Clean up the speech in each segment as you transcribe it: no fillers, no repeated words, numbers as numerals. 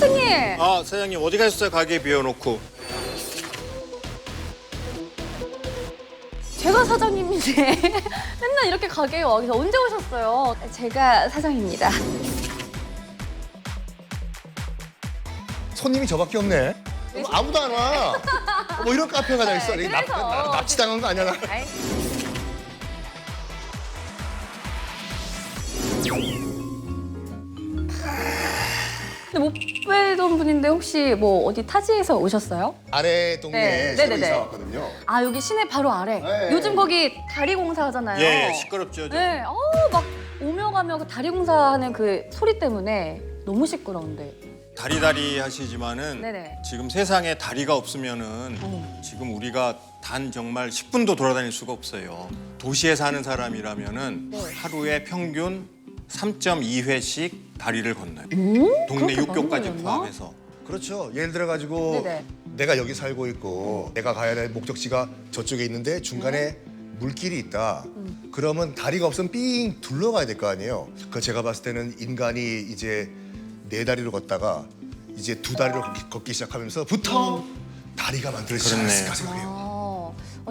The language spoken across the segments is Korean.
선생님! 아, 사장님 어디 가셨어요? 가게 비워놓고. 제가 사장님인데 맨날 이렇게 가게에 와 계세요. 언제 오셨어요? 제가 사장입니다. 손님이 저밖에 없네. 아무도 안 와. 뭐 이런 카페가 다 있어. 네, 나 그래서. 납치당한 거 아니야 나? 아이, 근데 못 뵈던 분인데 혹시 뭐 어디 타지에서 오셨어요? 아래 동네에 네, 새로 네네네. 이사 왔거든요. 아 여기 시내 바로 아래. 네. 요즘 거기 다리 공사하잖아요. 예, 시끄럽죠. 네, 막 오며 가며 그 다리 공사하는 그 소리 때문에 너무 시끄러운데. 다리다리 하시지만은 네네. 지금 세상에 다리가 없으면은 지금 우리가 단 정말 10분도 돌아다닐 수가 없어요. 도시에 사는 사람이라면은 네. 하루에 평균 3.2회씩 다리를 건너요. 동네 그렇게 육교까지 많이 포함해서. 그렇죠. 예를 들어 가지고 네네. 내가 여기 살고 있고 내가 가야 될 목적지가 저쪽에 있는데 중간에 물길이 있다. 그러면 다리가 없으면 삥 둘러가야 될 거 아니에요. 그 제가 봤을 때는 인간이 이제 네 다리로 걷다가 이제 두 다리로 걷기 시작하면서부터 다리가 만들어지지 그렇네. 않았을까 생각해요.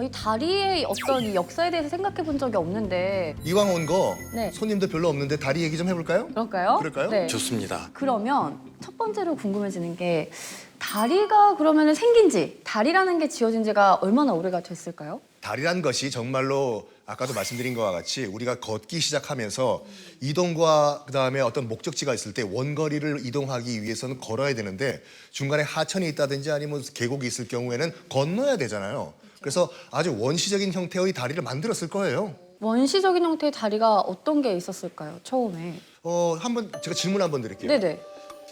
이 다리의 어떤 이 역사에 대해서 생각해 본 적이 없는데 이왕 온 거 네. 손님도 별로 없는데 다리 얘기 좀 해볼까요? 그럴까요? 그럴까요? 네. 좋습니다. 그러면 첫 번째로 궁금해지는 게 다리가 그러면 생긴 지 다리라는 게 지어진 지가 얼마나 오래가 됐을까요? 다리란 것이 정말로 아까도 말씀드린 것과 같이 우리가 걷기 시작하면서 이동과 그다음에 어떤 목적지가 있을 때 원거리를 이동하기 위해서는 걸어야 되는데 중간에 하천이 있다든지 아니면 계곡이 있을 경우에는 건너야 되잖아요. 그래서 아주 원시적인 형태의 다리를 만들었을 거예요. 원시적인 형태의 다리가 어떤 게 있었을까요? 처음에. 한번 제가 질문 한번 드릴게요. 네네.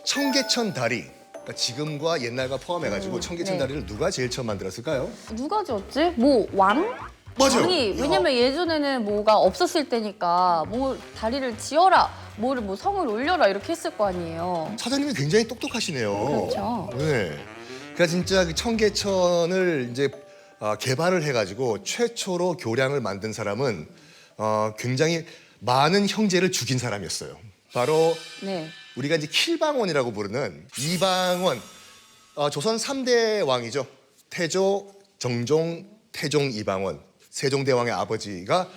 청계천 다리. 그러니까 지금과 옛날과 포함해가지고 청계천 네. 다리를 누가 제일 처음 만들었을까요? 누가 지었지? 뭐 왕? 맞아요. 왕이 왜냐면 예전에는 뭐가 없었을 때니까 뭐 다리를 지어라, 뭐를 뭐 성을 올려라 이렇게 했을 거 아니에요. 사장님이 굉장히 똑똑하시네요. 그렇죠. 네. 그러니까 진짜 그 청계천을 이제 개발을 해가지고 최초로 교량을 만든 사람은 굉장히 많은 형제를 죽인 사람이었어요. 바로 네. 우리가 이제 킬방원이라고 부르는 이방원, 조선 3대 왕이죠. 태조, 정종, 태종 이방원, 세종대왕의 아버지가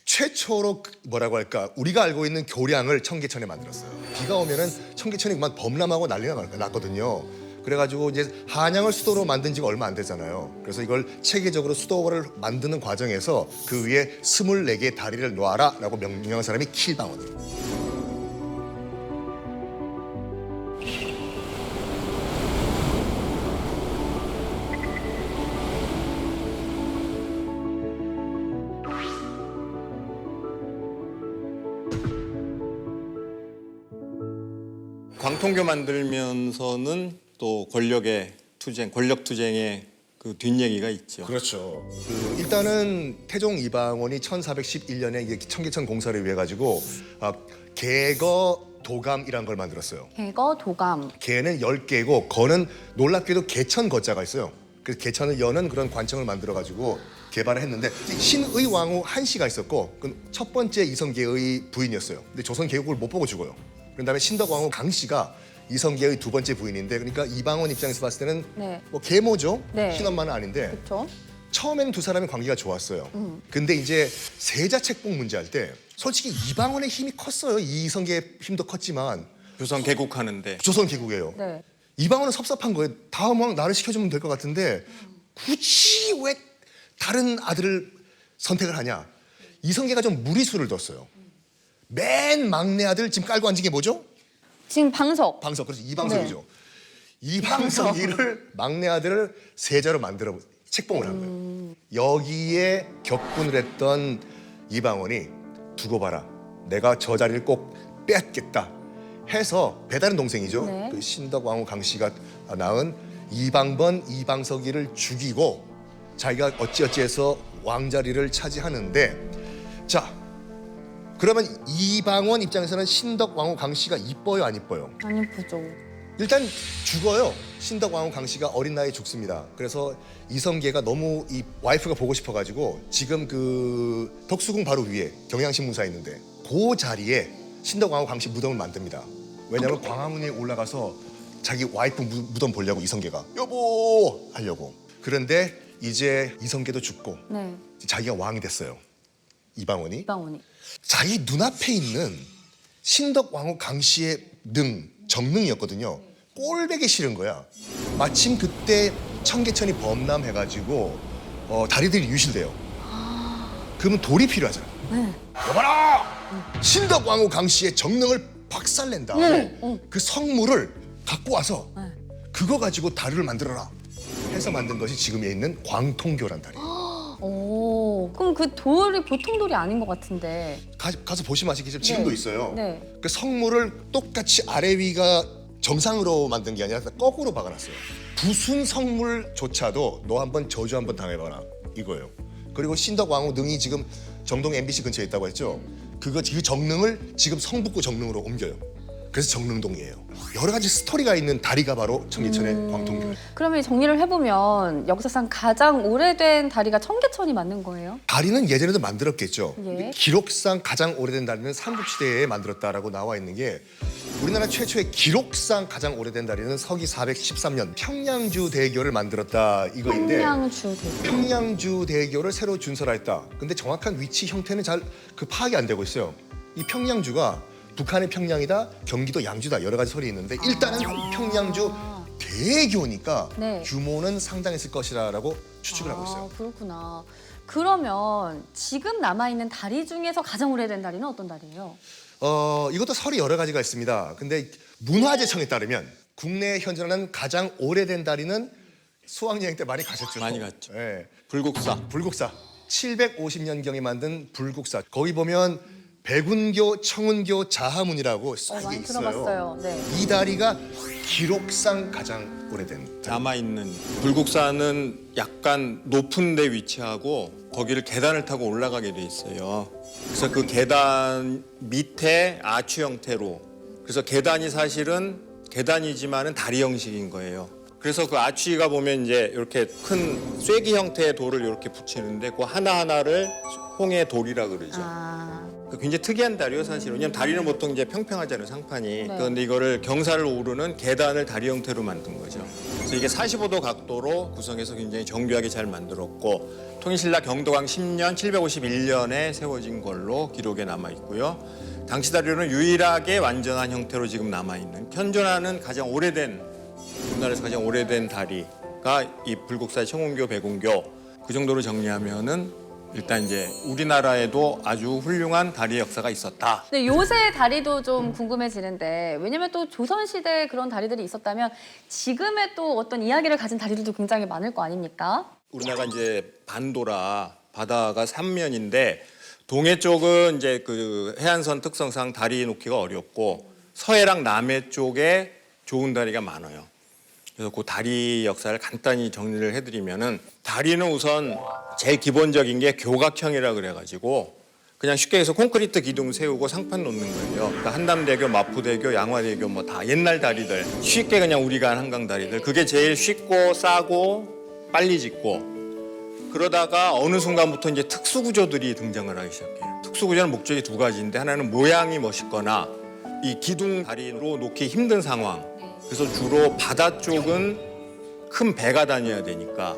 최초로 뭐라고 할까 우리가 알고 있는 교량을 청계천에 만들었어요. 비가 오면은 청계천이 막 범람하고 난리가 났거든요. 그래가지고 이제 한양을 수도로 만든 지가 얼마 안 되잖아요. 그래서 이걸 체계적으로 수도를 만드는 과정에서 그 위에 24개의 다리를 놓아라라고 명령한 사람이 킬방원이에요. 광통교 만들면서는 또 권력의 투쟁, 권력 투쟁의 그 뒷얘기가 있죠. 그렇죠. 일단은 태종 이방원이 1411년에 이게 청계천 공사를 위해 가지고 개거 도감이란 걸 만들었어요. 개거 도감. 개는 10개고 거는 놀랍게도 개천 거자가 있어요. 그래서 개천을 여는 그런 관청을 만들어 가지고 개발을 했는데 신의 왕후 한씨가 있었고 첫 번째 이성계의 부인이었어요. 근데 조선 개국을 못 보고 죽어요. 그런 다음에 신덕 왕후 강씨가 이성계의 두 번째 부인인데 그러니까 이방원 입장에서 봤을 때는 네. 뭐 계모죠. 네. 친엄마는 아닌데 그렇죠. 처음에는 두 사람의 관계가 좋았어요. 근데 이제 세자 책봉 문제 할 때 솔직히 이방원의 힘이 컸어요. 이성계의 힘도 컸지만 조선 개국하는데 조선 개국이에요. 네. 이방원은 섭섭한 거예요. 다음 왕 나를 시켜주면 될 것 같은데 굳이 왜 다른 아들을 선택을 하냐. 이성계가 좀 무리수를 뒀어요. 맨 막내 아들 지금 깔고 앉은 게 뭐죠? 지금 방석. 방석. 그래서 이방석이죠. 이방석이를 막내 아들을 세자로 만들어 책봉을 한 거예요. 여기에 격분을 했던 이방원이 두고 봐라. 내가 저 자리를 꼭 뺏겠다 해서 배다른 동생이죠. 네. 그 신덕 왕후 강씨가 낳은 이방번 이방석이를 죽이고 자기가 어찌어찌해서 왕자리를 차지하는데 자 그러면 이방원 입장에서는 신덕 왕후 강씨가 이뻐요 안 이뻐요? 안 예쁘죠. 일단 죽어요. 신덕 왕후 강씨가 어린 나이에 죽습니다. 그래서 이성계가 너무 이 와이프가 보고 싶어가지고 지금 그 덕수궁 바로 위에 경향신문사 있는데 그 자리에 신덕 왕후 강씨 무덤을 만듭니다. 왜냐하면 광화문에 올라가서 자기 와이프 무덤 보려고 이성계가 여보 하려고. 그런데 이제 이성계도 죽고 네. 자기가 왕이 됐어요. 이방원이. 이방원이. 자기 눈앞에 있는 신덕 왕후 강씨의 정능이었거든요. 꼴배기 싫은 거야. 마침 그때 청계천이 범람해가지고 다리들이 유실돼요. 그러면 돌이 필요하잖아. 네. 여봐라! 신덕 왕후 강씨의 정능을 박살낸 다음에 그 성물을 갖고 와서 네. 그거 가지고 다리를 만들어라 해서 만든 것이 지금에 있는 광통교란 다리. 오, 그럼 그 돌이 보통 돌이 아닌 것 같은데. 가서 보시면 아시겠지만 지금도 네. 있어요. 네. 그 성물을 똑같이 아래 위가 정상으로 만든 게 아니라 거꾸로 박아놨어요. 부순 성물조차도 너 한번 저주 한번 당해봐라 이거예요. 그리고 신덕 왕후 능이 지금 정동 MBC 근처에 있다고 했죠. 그 정능을 지금 성북구 정능으로 옮겨요. 그래서 정능동이에요. 여러 가지 스토리가 있는 다리가 바로 청계천의 광통교. 그러면 정리를 해보면 역사상 가장 오래된 다리가 청계천이 맞는 거예요? 다리는 예전에도 만들었겠죠. 예. 기록상 가장 오래된 다리는 삼국시대에 만들었다라고 나와 있는 게 우리나라 최초의 기록상 가장 오래된 다리는 서기 413년 평양주 대교를 만들었다 이거인데 평양주 대교. 평양주 대교를 새로 준설했다. 근데 정확한 위치 형태는 잘 파악이 안 되고 있어요. 이 평양주가 북한의 평양이다, 경기도 양주다 여러 가지 설이 있는데 일단은 평양주 대교니까 네. 규모는 상당했을 것이라고 추측을 하고 있어요. 그렇구나. 그러면 지금 남아있는 다리 중에서 가장 오래된 다리는 어떤 다리예요? 이것도 설이 여러 가지가 있습니다. 근데 문화재청에 따르면 국내에 현존하는 가장 오래된 다리는 수학여행 때 많이 가셨죠? 많이 갔죠. 네. 불국사. 불국사. 750년경에 만든 불국사. 거기 보면 백운교, 청운교, 자하문이라고 써 많이 있어요. 들어봤어요. 네. 이 다리가 기록상 가장 오래된 다리. 남아있는 불국사는 약간 높은 데 위치하고 거기를 계단을 타고 올라가게 돼 있어요. 그래서 그 계단 밑에 아치 형태로, 그래서 계단이 사실은 계단이지만은 다리 형식인 거예요. 그래서 그 아치가 보면 이제 이렇게 큰 쐐기 형태의 돌을 이렇게 붙이는데 그 하나하나를 홍의 돌이라 그러죠. 굉장히 특이한 다리요, 사실은. 왜냐면 다리는 보통 이제 평평하잖아요, 상판이. 그런데 이거를 경사를 오르는 계단을 다리 형태로 만든 거죠. 그래서 이게 45도 각도로 구성해서 굉장히 정교하게 잘 만들었고, 통일신라 경도강 10년 751년에 세워진 걸로 기록에 남아 있고요. 당시 다리로는 유일하게 완전한 형태로 지금 남아 있는, 현존하는 가장 오래된, 우리나라에서 가장 오래된 다리가 이 불국사의 청운교, 백운교. 그 정도로 정리하면은 일단 이제 우리나라에도 아주 훌륭한 다리 역사가 있었다. 근데 요새 다리도 좀 궁금해지는데, 왜냐면 또 조선시대에 그런 다리들이 있었다면 지금의 또 어떤 이야기를 가진 다리들도 굉장히 많을 거 아닙니까? 우리나라가 이제 반도라, 바다가 삼면인데 동해 쪽은 이제 그 해안선 특성상 다리 놓기가 어렵고 서해랑 남해 쪽에 좋은 다리가 많아요. 그래서 그 다리 역사를 간단히 정리를 해드리면은, 다리는 우선 제일 기본적인 게 교각형이라 그래가지고 그냥 쉽게 해서 콘크리트 기둥 세우고 상판 놓는 거예요. 그러니까 한담대교, 마포대교, 양화대교 뭐 다 옛날 다리들, 쉽게 그냥 우리가 아는 한강 다리들, 그게 제일 쉽고 싸고 빨리 짓고, 그러다가 어느 순간부터 이제 특수구조들이 등장을 하기 시작해요. 특수구조는 목적이 두 가지인데, 하나는 모양이 멋있거나 이 기둥 다리로 놓기 힘든 상황. 그래서 주로 바다 쪽은 큰 배가 다녀야 되니까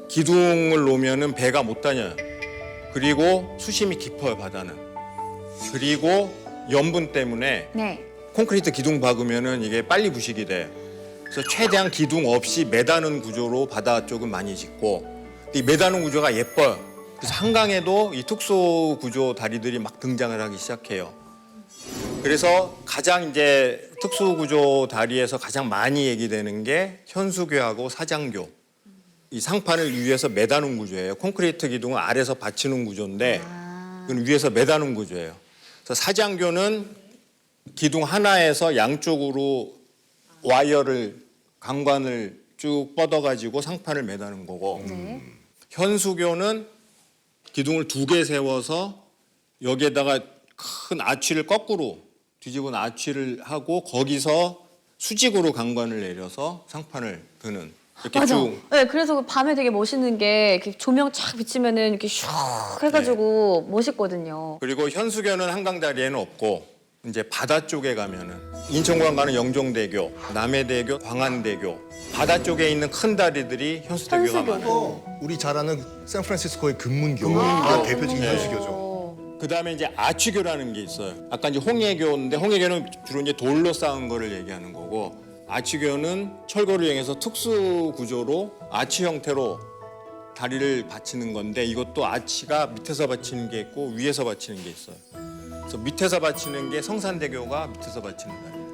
기둥을 놓으면은 배가 못 다녀요. 그리고 수심이 깊어요, 바다는. 그리고 염분 때문에 네. 콘크리트 기둥 박으면은 이게 빨리 부식이 돼. 그래서 최대한 기둥 없이 매다는 구조로 바다 쪽은 많이 짓고, 이 매다는 구조가 예뻐요. 그래서 한강에도 이 특수 구조 다리들이 막 등장을 하기 시작해요. 그래서 가장 이제 특수구조 다리에서 가장 많이 얘기되는 게 현수교하고 사장교. 이 상판을 위에서 매다는 구조예요. 콘크리트 기둥을 아래서 받치는 구조인데 그건 위에서 매다는 구조예요. 그래서 사장교는 기둥 하나에서 양쪽으로 와이어를, 강관을 쭉 뻗어가지고 상판을 매다는 거고, 현수교는 기둥을 두 개 세워서 여기에다가 큰 아치를 거꾸로 뒤집은 아치를 하고 거기서 수직으로 강관을 내려서 상판을 드는, 이렇게 맞아. 쭉. 네, 그래서 밤에 되게 멋있는 게 이렇게 조명 쫙 비치면은 이렇게 슉 해가지고 멋있거든요. 그리고 현수교는 한강 다리에는 없고 이제 바다 쪽에 가면은 인천공항 가는 영종대교, 남해대교, 광안대교 바다 쪽에 있는 큰 다리들이 현수대교가 현수교. 많아요. 우리 잘 아는 샌프란시스코의 금문교가 대표적인 현수교죠. 그다음에 이제 아치교라는 게 있어요. 아까 이제 홍해교인데 홍해교는 주로 이제 돌로 쌓은 거를 얘기하는 거고 아치교는 철거를 이용해서 특수 구조로 아치 형태로 다리를 받치는 건데 이것도 아치가 밑에서 받치는 게 있고 위에서 받치는 게 있어요. 그래서 밑에서 받치는 게 성산대교가 밑에서 받치는 다리예요.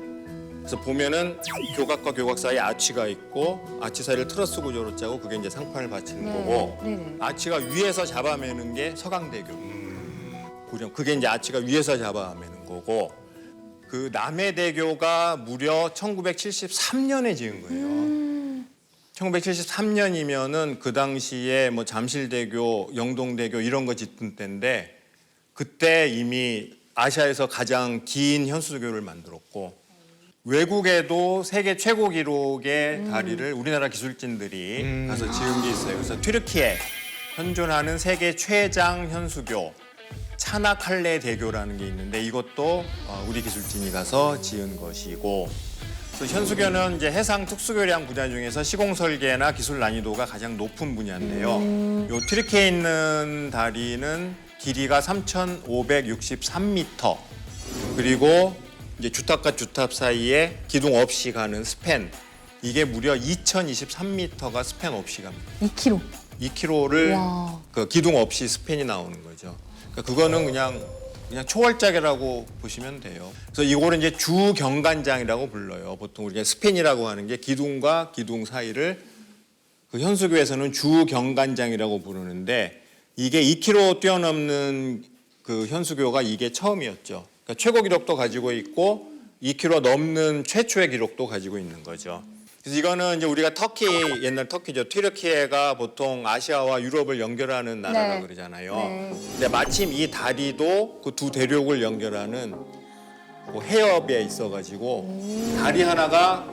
그래서 보면은 교각과 교각 사이에 아치가 있고 아치 사이를 트러스 구조로 짜고 그게 이제 상판을 받치는 거고 네네. 아치가 위에서 잡아매는 게 서강대교. 그게 이제 아치가 위에서 잡아매는 거고 그 남해대교가 무려 1973년에 지은 거예요. 1973년이면은 그 당시에 뭐 잠실대교, 영동대교 이런 거 짓던 때인데 그때 이미 아시아에서 가장 긴 현수교를 만들었고 외국에도 세계 최고 기록의 다리를 우리나라 기술진들이 가서 지은 게 있어요. 그래서 튀르키예 현존하는 세계 최장 현수교 차나칼레 대교라는 게 있는데 이것도 우리 기술진이 가서 지은 것이고 그래서 현수교는 이제 해상 특수교량 분야 중에서 시공 설계나 기술 난이도가 가장 높은 분야인데요. 요 튀르키예에 있는 다리는 길이가 3,563m 그리고 이제 주탑과 주탑 사이에 기둥 없이 가는 스팬 이게 무려 2,023m가 스팬 없이 갑니다. 2km. 2km를 와. 그 기둥 없이 스팬이 나오는 거죠. 그러니까 그거는 그냥 초월작이라고 보시면 돼요. 그래서 이거를 이제 주경관장이라고 불러요. 보통 우리가 스팬이라고 하는 게 기둥과 기둥 사이를 그 현수교에서는 주경관장이라고 부르는데 이게 2km 뛰어넘는 그 현수교가 이게 처음이었죠. 그러니까 최고 기록도 가지고 있고 2km 넘는 최초의 기록도 가지고 있는 거죠. 그래서 이거는 이제 우리가 터키 옛날 터키죠. 튀르키예가 보통 아시아와 유럽을 연결하는 나라라 네. 그러잖아요. 네. 근데 마침 이 다리도 그 두 대륙을 연결하는 뭐 해협에 있어가지고 다리 하나가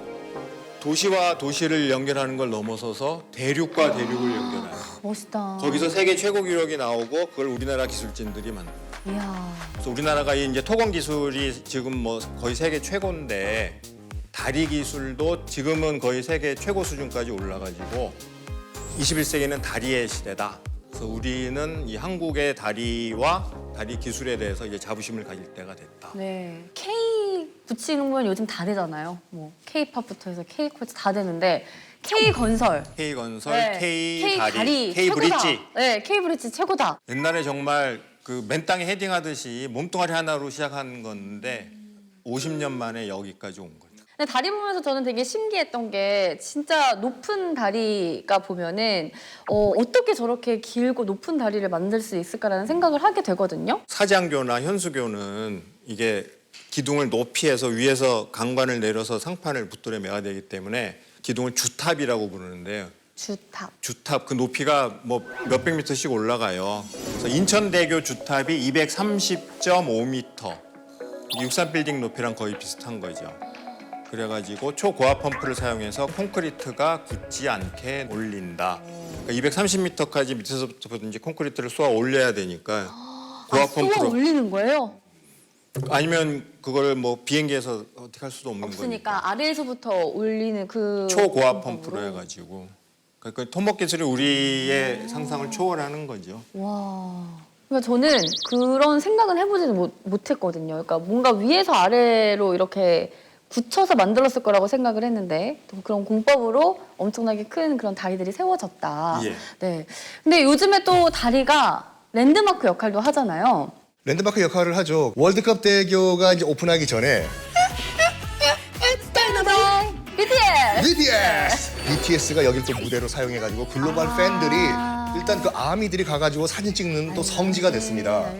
도시와 도시를 연결하는 걸 넘어서서 대륙과 대륙을 연결하는. 멋있다. 거기서 세계 최고 기록이 나오고 그걸 우리나라 기술진들이 만든. 이야. 그래서 우리나라가 이제 토건 기술이 지금 뭐 거의 세계 최고인데 다리 기술도 지금은 거의 세계 최고 수준까지 올라가지고 21세기는 다리의 시대다. 그래서 우리는 이 한국의 다리와 다리 기술에 대해서 이제 자부심을 가질 때가 됐다. 네. K 붙이는 건 요즘 다 되잖아요. 뭐 K-팝부터 해서 K-콘츠 다 되는데 K-건설. K건설, 네. K다리, 최고다. K브릿지. 네, K-브릿지 최고다. 옛날에 정말 그 맨땅에 헤딩하듯이 몸뚱아리 하나로 시작한 건데 50년 만에 여기까지 온 거죠. 근데 다리 보면서 저는 되게 신기했던 게 진짜 높은 다리가 보면은 어떻게 저렇게 길고 높은 다리를 만들 수 있을까라는 생각을 하게 되거든요. 사장교나 현수교는 이게 기둥을 높이 해서 위에서 강관을 내려서 상판을 붙들어 매야 되기 때문에 기둥을 주탑이라고 부르는데요. 주탑 그 높이가 뭐 몇백 미터씩 올라가요. 그래서 인천대교 주탑이 230.5m. 63빌딩 높이랑 거의 비슷한 거죠. 그래가지고 초고압 펌프를 사용해서 콘크리트가 굳지 않게 올린다. 그러니까 230m까지 밑에서부터 이제 콘크리트를 쏘아 올려야 되니까 고압 쏘아 펌프로 올리는 거예요? 아니면 그걸 뭐 비행기에서 어떻게 할 수도 없는 거니까 없으니까 아래에서부터 올리는 그 초고압 방법으로. 펌프로 해가지고 그러니까 토목 기술이 우리의 상상을 초월하는 거죠. 와. 그러니까 저는 그런 생각은 해보지는 못했거든요. 그러니까 뭔가 위에서 아래로 이렇게 굳혀서 만들었을 거라고 생각을 했는데 또 그런 공법으로 엄청나게 큰 그런 다리들이 세워졌다. 예. 네. 근데 요즘에 또 다리가 랜드마크 역할도 하잖아요. 랜드마크 역할을 하죠. 월드컵 대교가 이제 오픈하기 전에 BTS! BTS가 여기를 또 무대로 사용해가지고 글로벌 팬들이 일단 그 아미들이 가가지고 사진 찍는 또 성지가 됐습니다.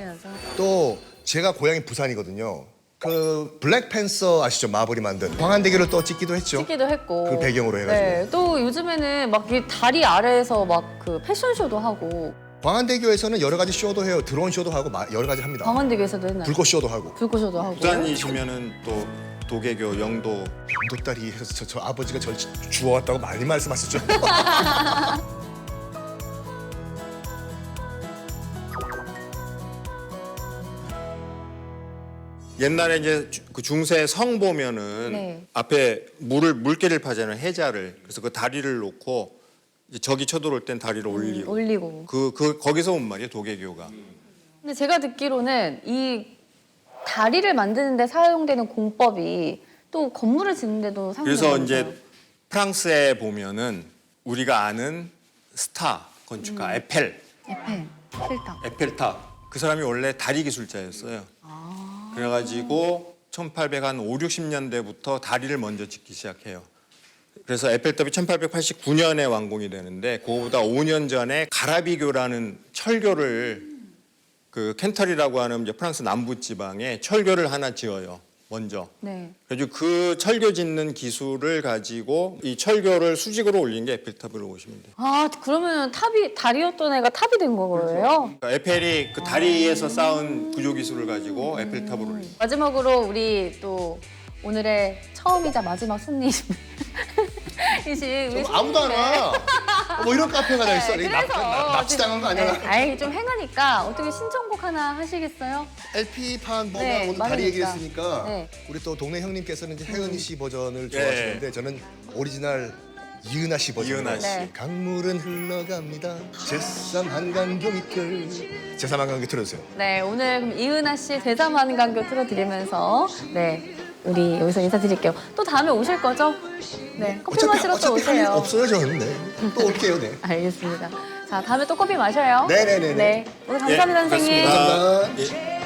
또 제가 고향이 부산이거든요. 그 블랙팬서 아시죠? 마블이 만든 광안대교를 또 찍기도 했죠. 찍기도 했고. 그 배경으로 해가지고. 네. 또 요즘에는 막 이 다리 아래에서 막 그 패션쇼도 하고 광안대교에서는 여러 가지 쇼도 해요. 드론 쇼도 하고 여러 가지 합니다. 광안대교에서도 했나요? 불꽃 쇼도 하고. 불꽃쇼도 하고. 부산이시면은 또 도계교, 영도 영도다리 해서 저 아버지가 절 주워왔다고 많이 말씀하시죠. 옛날에 이제 그 중세 성 보면은 네. 앞에 물개를 파잖아요. 해자를. 그래서 그 다리를 놓고 이제 적이 쳐들어올 땐 다리를 올리고. 올리고. 거기서 온 말이에요. 도개교가. 근데 제가 듣기로는 이 다리를 만드는데 사용되는 공법이 또 건물을 짓는데도 그래서 사용되는 이제 프랑스에 보면은 우리가 아는 스타 건축가 에펠, 필터. 에펠탑. 그 사람이 원래 다리 기술자였어요. 그래가지고 1805, 60년대부터 다리를 먼저 짓기 시작해요. 그래서 에펠탑이 1889년에 완공이 되는데 그거보다 5년 전에 가라비교라는 철교를 그 켄터리라고 하는 이제 프랑스 남부 지방에 철교를 하나 지어요. 먼저. 네. 그래서 그 철교 짓는 기술을 가지고 이 철교를 수직으로 올린 게 에펠탑으로 보시면 돼요. 아 그러면 탑이 다리였던 애가 탑이 된 거예요? 그러니까 에펠이 그 다리에서 쌓은 구조 기술을 가지고 에펠탑을 올린 거예요. 마지막으로 우리 또 오늘의 처음이자 마지막 손님이신 우리 아무도 안 와. 뭐 이런 카페가 다 있어. 그래서 납치당한 거 아니야? 아이 좀 행하니까 어떻게 신청곡 하나 하시겠어요? LP판 뭐가 네, 오늘 다리 많으니까. 얘기했으니까 네. 우리 또 동네 형님께서는 이제 혜은이 씨 버전을 좋아하시는데 저는 오리지널 이은하 씨 버전. 이은하 씨. 네. 강물은 흘러갑니다. 제3 한강교 밑결. 제3 한강교 틀어주세요. 네 오늘 그럼 이은하 씨 대사만강교 틀어드리면서 네 우리 여기서 인사드릴게요. 또 다음에 오실 거죠? 네 커피 마시러 또 어차피 할 일 오세요. 없어요 저는. 네. 또 올게요. 네. 알겠습니다. 자 다음에 또 커피 마셔요. 네네네네. 네 오늘 감사합니다 예, 선생님. 고맙습니다. 감사합니다. 예.